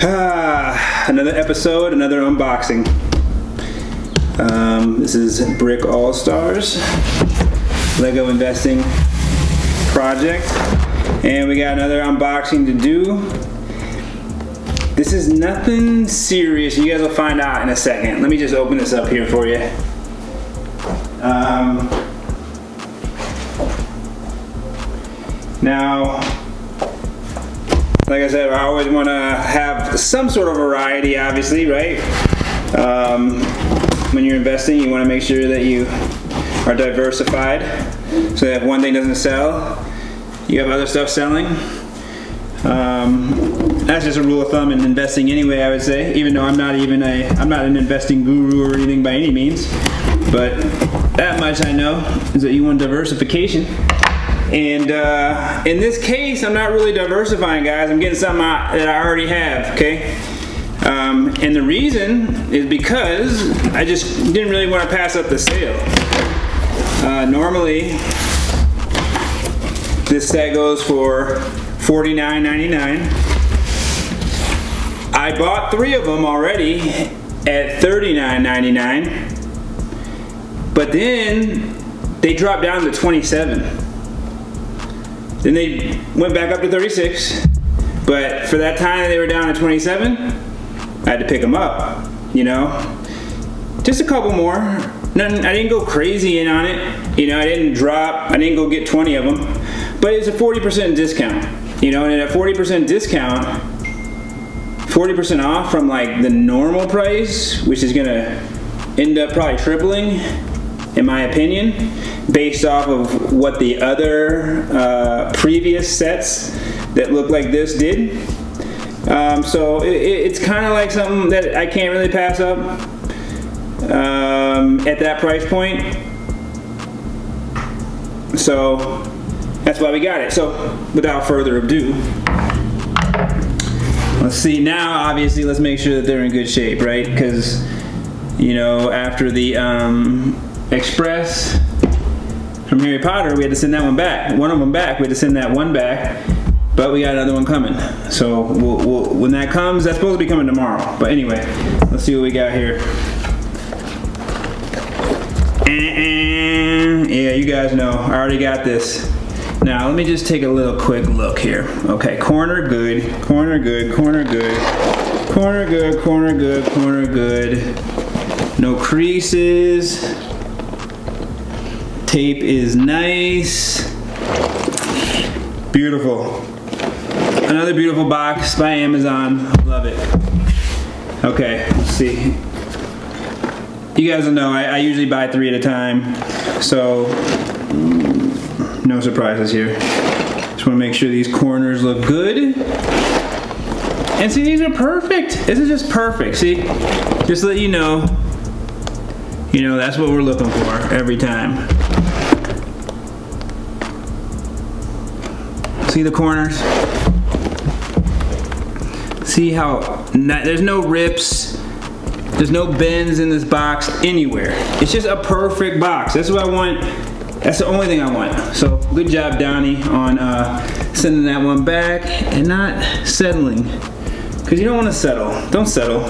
Another episode, another unboxing. This is Brick All-Stars Lego investing project, and we got another unboxing to do. This is nothing serious. You guys will find out in a second. Let me just open this up here for you. Now, like I said, I always want to have some sort of variety, obviously, right? When you're investing, you want to make sure that you are diversified, so that if one thing doesn't sell, you have other stuff selling. That's just a rule of thumb in investing anyway, I would say, even though I'm not an investing guru or anything by any means, but that much I know is that you want diversification. And in this case, I'm not really diversifying, guys. I'm getting something that I already have, okay? And the reason is because I just didn't really want to pass up the sale. Normally, this set goes for $49.99. I bought 3 of them already at $39.99, but then they dropped down to $27. Then they went back up to 36, but for that time they were down to 27, I had to pick them up, you know. Just a couple more. Nothing, I didn't go crazy in on it, you know. I didn't go get 20 of them, but it's a 40% discount, you know. And at a 40% discount, 40% off from like the normal price, which is gonna end up probably tripling, in my opinion, based off of what the other previous sets that look like this did. So it's kind of like something that I can't really pass up at that price point. So that's why we got it. So without further ado, let's see now. Obviously, let's make sure that they're in good shape, right? Because, you know, after the Express from Harry Potter, we had to send that one back. One of them back. We had to send that one back, but we got another one coming. So we'll when that comes, that's supposed to be coming tomorrow. But anyway, let's see what we got here. Yeah, you guys know, I already got this. Now let me just take a little quick look here. Okay, corner good, corner good, corner good, corner good, corner good, corner good. No creases. Tape is nice. Beautiful. Another beautiful box by Amazon. Love it. Okay, let's see. You guys will know I usually buy 3 at a time, so no surprises here. Just want to make sure these corners look good. And see, these are perfect. This is just perfect. See, just to let you know, that's what we're looking for every time. See the corners? See how there's no rips, there's no bends in this box anywhere. It's just a perfect box. That's what I want. That's the only thing I want. So good job, Donnie, on sending that one back and not settling. Because you don't want to settle. Don't settle.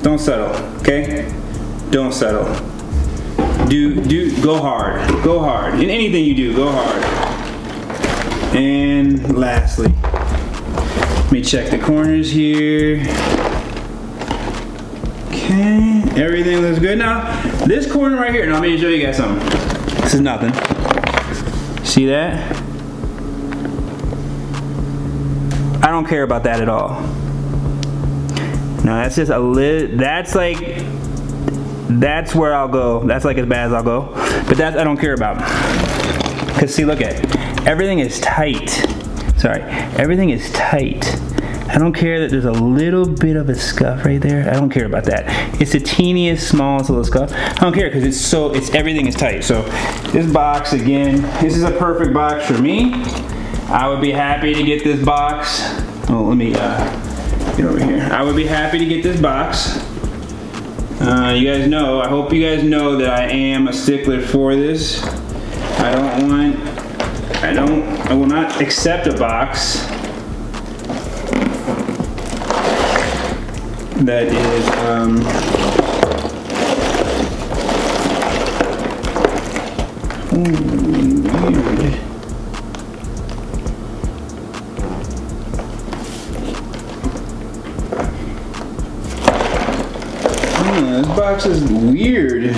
Don't settle. Okay? Don't settle. Go hard. Go hard. In anything you do, go hard. And lastly, let me check the corners here. Okay, everything looks good. Now, this corner right here, now let me show you guys something. This is nothing. See that? I don't care about that at all. No, that's just a little, that's where I'll go. That's like as bad as I'll go. But that I don't care about. Because see, look at it. Everything is tight. Sorry, everything is tight. I don't care that there's a little bit of a scuff right there. I don't care about that. It's the teeniest, smallest little scuff. I don't care because everything is tight. So this box, again, this is a perfect box for me. I would be happy to get this box. Oh, let me get over here. I would be happy to get this box. You guys know, I hope you guys know that I am a stickler for this. I will not accept a box that is weird. This box is weird.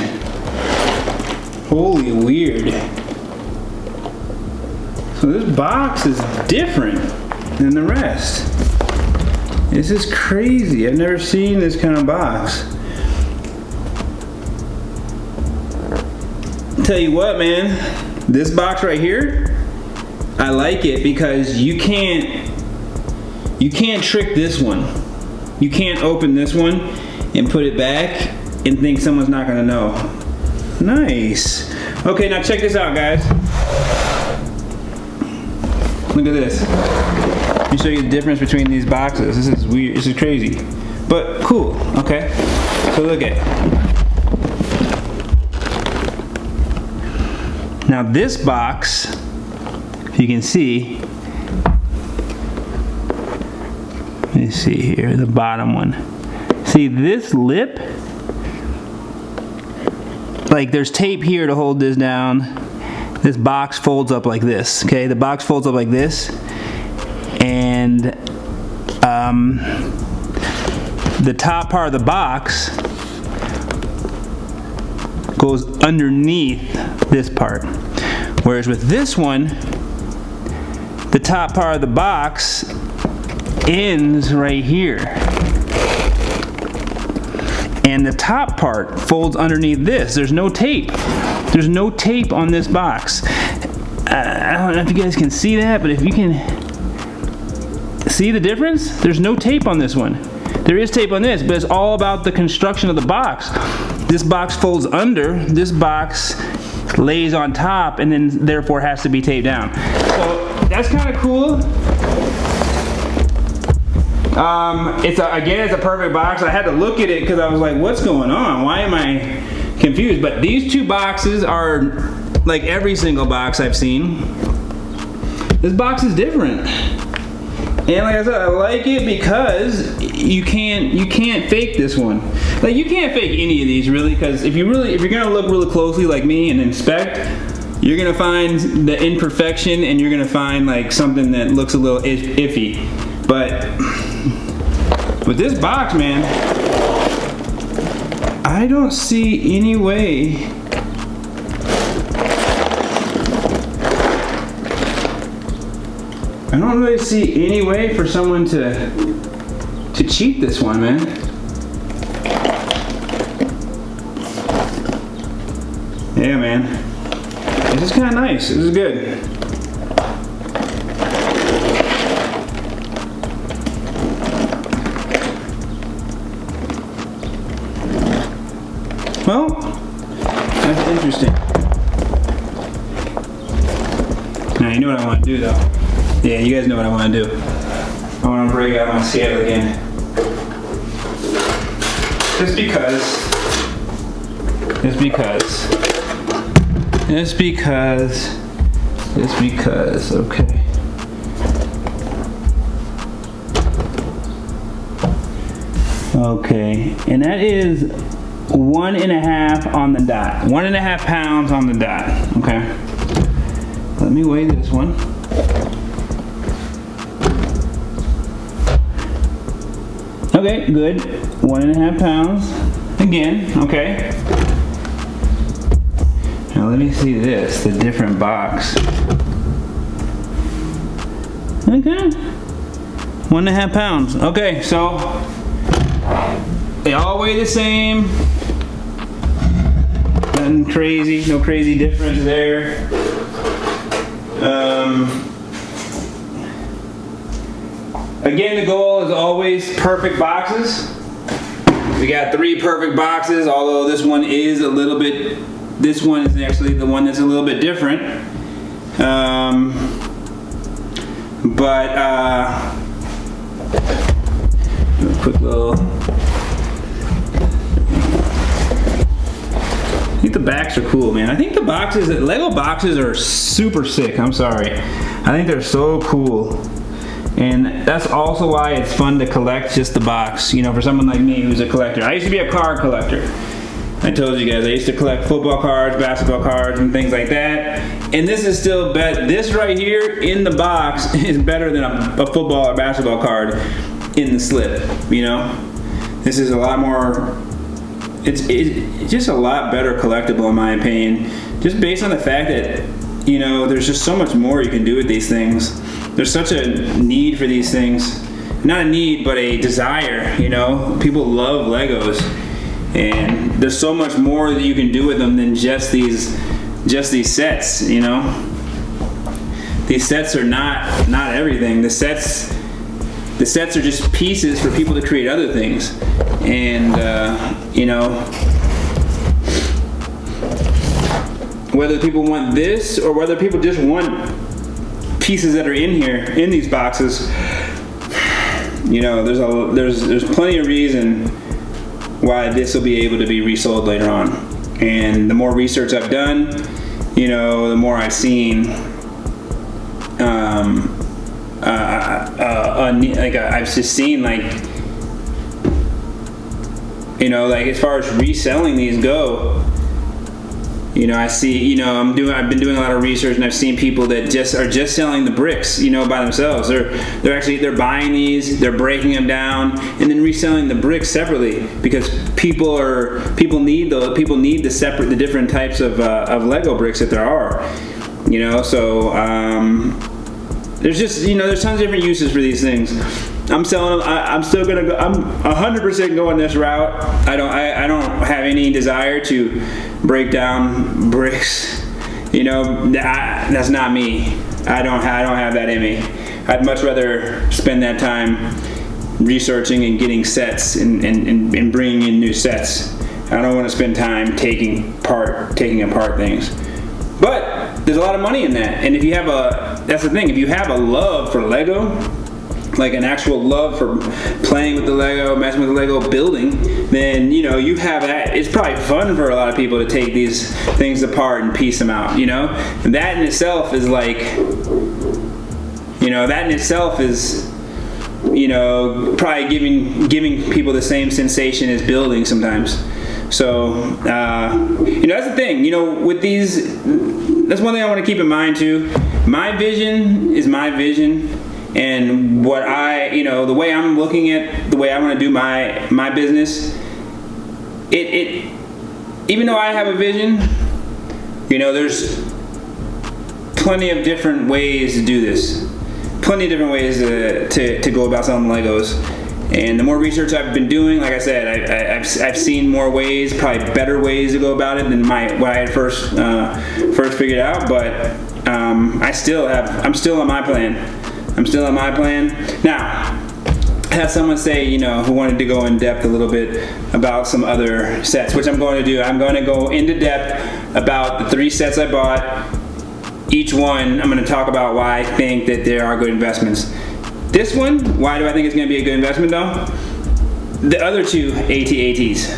Holy weird. So this box is different than the rest. This is crazy. I've never seen this kind of box. Tell you what, man, this box right here, I like it because you can't trick this one. You can't open this one and put it back and think someone's not gonna know. Nice. Okay, now check this out, guys. Look at this. Let me show you the difference between these boxes. This is weird. This is crazy, but cool. Okay. So look at it. Now this box, if you can see, let me see here, the bottom one. See this lip? Like there's tape here to hold this down. This box folds up like this, okay? The box folds up like this, and the top part of the box goes underneath this part. Whereas with this one, the top part of the box ends right here. And the top part folds underneath this. There's no tape. There's no tape on this box. I don't know if you guys can see that, but if you can see the difference, there's no tape on this one. There is tape on this, but it's all about the construction of the box. This box folds under, this box lays on top, and then therefore has to be taped down. So that's kind of cool. Again, it's a perfect box. I had to look at it because I was like, what's going on? Why am I confused? But these two boxes are like every single box I've seen. This box is different. And like I said, I like it because you can't fake this one. Like you can't fake any of these really, because if you're gonna look really closely like me and inspect, you're gonna find the imperfection and you're gonna find like something that looks a little iffy. But with this box, man, I don't see any way I don't really see any way for someone to cheat this one, man. Yeah, man. This is kind of nice. This is good. Well, that's interesting. Now, you know what I want to do, though. Yeah, you guys know what I want to do. I want to break out my scale again. Just because, okay. Okay, and that is 1.5 on the dot. 1.5 pounds on the dot, okay? Let me weigh this one. Okay, good. 1.5 pounds. Again, okay. Now let me see this, the different box. Okay. 1.5 pounds. Okay, so they all weigh the same. Nothing crazy, no crazy difference there. Again, the goal is always perfect boxes. We got 3 perfect boxes, although this one is a little bit, this one is actually the one that's a little bit different. A quick little, I think the backs are cool, man. I think the boxes, Lego boxes are super sick, I'm sorry. I think they're so cool. And that's also why it's fun to collect just the box, for someone like me who's a collector. I used to be a card collector. I told you guys I used to collect football cards, basketball cards, and things like that. And this is still this right here in the box is better than a football or basketball card in the slip. This is a lot more. It's just a lot better collectible in my opinion, just based on the fact that there's just so much more you can do with these things. There's such a need for these things, not a need but a desire. People love Legos. And there's so much more that you can do with them than just these sets, These sets are not everything. The sets are just pieces for people to create other things. And whether people want this or whether people just want pieces that are in here in these boxes, there's plenty of reason why this will be able to be resold later on. And the more research I've done, the more I've seen I've just seen as far as reselling these go, I see, I've been doing a lot of research, and I've seen people that are just selling the bricks, by themselves. They're buying these, they're breaking them down, and then reselling the bricks separately because people need the different types of Lego bricks that there are, So there's just there's tons of different uses for these things. I'm selling them. I'm still gonna go. I'm 100% going this route. I don't have any desire to break down bricks. That's not me. I don't have that in me. I'd much rather spend that time researching and getting sets and bringing in new sets. I don't want to spend time taking apart things. But there's a lot of money in that. And that's the thing. If you have a love for Lego, like an actual love for playing with the Lego, messing with the Lego, building, then you have that. It's probably fun for a lot of people to take these things apart and piece them out. And that in itself is probably giving people the same sensation as building sometimes. So that's the thing. With these, that's one thing I want to keep in mind too. My vision is my vision. And what the way I'm looking at, the way I want to do my business, it even though I have a vision, there's plenty of different ways to do this. Plenty of different ways to go about selling Legos. And the more research I've been doing, like I said, I've seen more ways, probably better ways to go about it than what I had first figured out. But I'm still on my plan. I'm still on my plan. Now, I had someone say, who wanted to go in depth a little bit about some other sets, which I'm going to do. I'm going to go into depth about the 3 sets I bought. Each one, I'm going to talk about why I think that they are good investments. This one, why do I think it's going to be a good investment though? The other 2 AT-ATs.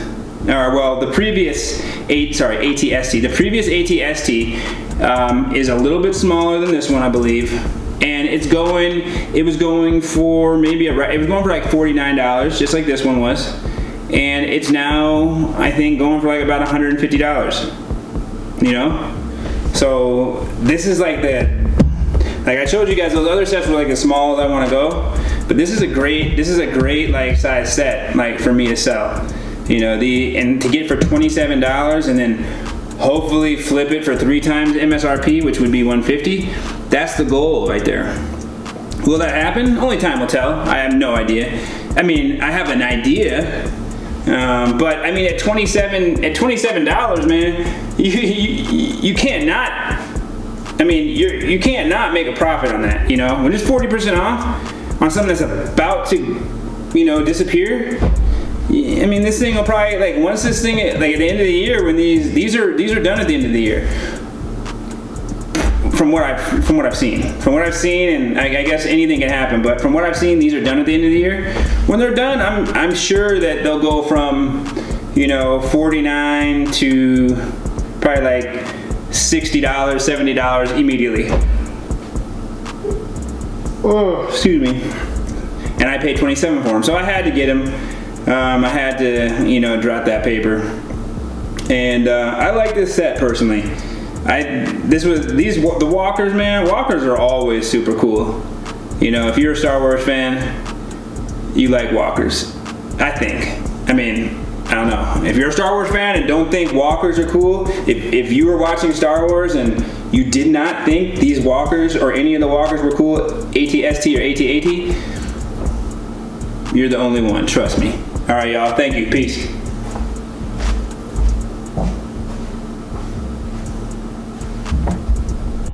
The previous AT-ST. The previous AT-ST is a little bit smaller than this one, I believe. And it was going for like $49, just like this one was. And it's now, I think, going for like about $150. So this is like I showed you guys, those other sets were like as small as I want to go. But this is a great like size set, like for me to sell. And to get for $27 and then hopefully flip it for 3 times MSRP, which would be $150. That's the goal right there. Will that happen? Only time will tell. I have no idea. I mean, I have an idea, but I mean, at $27, man, you can't not. I mean, you can't not make a profit on that. When it's 40% off on something that's about to, disappear. I mean, this thing will probably once this thing at the end of the year, when these are done at the end of the year. From what I've seen, and I guess anything can happen, but from what I've seen, these are done at the end of the year. When they're done, I'm sure that they'll go from $49 to probably like $60, $70 immediately. Oh, excuse me. And I paid $27 for them, so I had to get them. I had to, you know, drop that paper. And I like this set personally. The walkers, man. Walkers are always super cool. You know, if you're a Star Wars fan, you like walkers. I think. I mean, I don't know. If you're a Star Wars fan and don't think walkers are cool, if you were watching Star Wars and you did not think these walkers or any of the walkers were cool, AT-ST or AT-AT, you're the only one. Trust me. All right, y'all. Thank you. Peace.